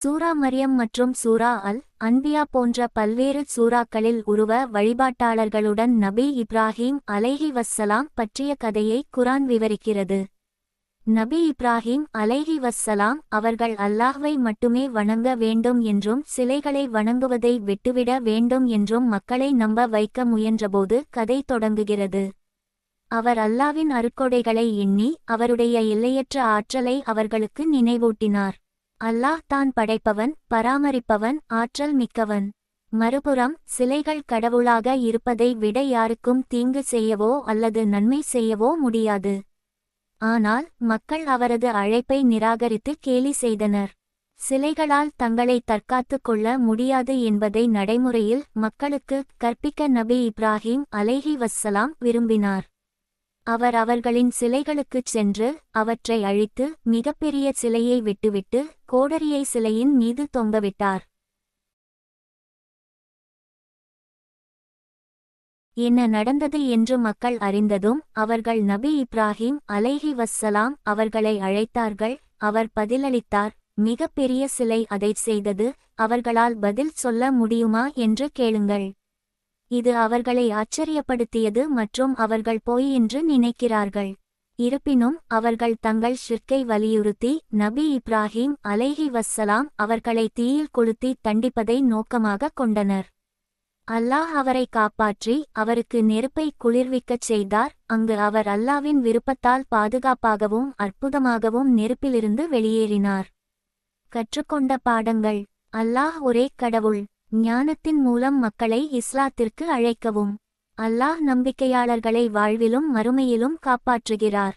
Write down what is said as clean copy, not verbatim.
சூரா மரியம் மற்றும் சூரா அல் அன்பியா போன்ற பல்வேறு சூறாக்களில் உருவ வழிபாட்டாளர்களுடன் நபி இப்ராஹீம் அலைஹி வஸ்ஸலாம் பற்றிய கதையை குரான் விவரிக்கிறது. நபி இப்ராஹீம் அலைஹி வஸ்ஸலாம் அவர்கள் அல்லாஹ்வை மட்டுமே வணங்க வேண்டும் என்றும் சிலைகளை வணங்குவதை விட்டுவிட வேண்டும் என்றும் மக்களை நம்ப வைக்க முயன்றபோது கதை தொடங்குகிறது. அவர் அல்லாவின் அருட்கொடைகளை எண்ணி அவருடைய எல்லையற்ற ஆற்றலை அவர்களுக்கு நினைவூட்டினார். அல்லாஹ் தான் படைப்பவன், பராமரிப்பவன், ஆற்றல் மிக்கவன். மறுபுறம் சிலைகள் கடவுளாக இருப்பதை விட யாருக்கும் தீங்கு செய்யவோ அல்லது நன்மை செய்யவோ முடியாது. ஆனால் மக்கள் அவரது அழைப்பை நிராகரித்து கேலி செய்தனர். சிலைகளால் தங்களை தற்காத்துக் கொள்ள முடியாது என்பதை நடைமுறையில் மக்களுக்கு கற்பிக்க நபி இப்ராஹீம் அலைஹி வஸ்ஸலாம் விரும்பினார். அவர் அவர்களின் சிலைகளுக்குச் சென்று அவற்றை அழித்து மிகப்பெரிய சிலையை விட்டுவிட்டு கோடரியை சிலையின் மீது தொங்கவிட்டார். என்ன நடந்தது என்று மக்கள் அறிந்ததும் அவர்கள் நபி இப்ராஹீம் அலைஹி வஸ்ஸலாம் அவர்களை அழைத்தார்கள். அவர் பதிலளித்தார். மிகப்பெரிய சிலை அதைச் செய்தது, அவர்களால் பதில் சொல்ல முடியுமா என்று கேளுங்கள். இது அவர்களை ஆச்சரியப்படுத்தியது மற்றும் அவர்கள் பொய் என்று நினைக்கிறார்கள். இருப்பினும் அவர்கள் தங்கள் ஷிர்க்கை வலியுறுத்தி நபி இப்ராஹீம் அலைஹி வஸ்ஸலாம் அவர்களை தீயில் கொளுத்தி தண்டிப்பதை நோக்கமாக கொண்டனர். அல்லாஹ் அவரை காப்பாற்றி அவருக்கு நெருப்பை குளிர்விக்கச் செய்தார். அங்கு அவர் அல்லாவின் விருப்பத்தால் பாதுகாப்பாகவும் அற்புதமாகவும் நெருப்பிலிருந்து வெளியேறினார். கற்றுக்கொண்ட பாடங்கள். அல்லாஹ் ஒரே கடவுள். ஞானத்தின் மூலம் மக்களை இஸ்லாத்திற்கு அழைக்கவும். அல்லாஹ் நம்பிக்கையாளர்களை வாழ்விலும் மறுமையிலும் காப்பாற்றுகிறார்.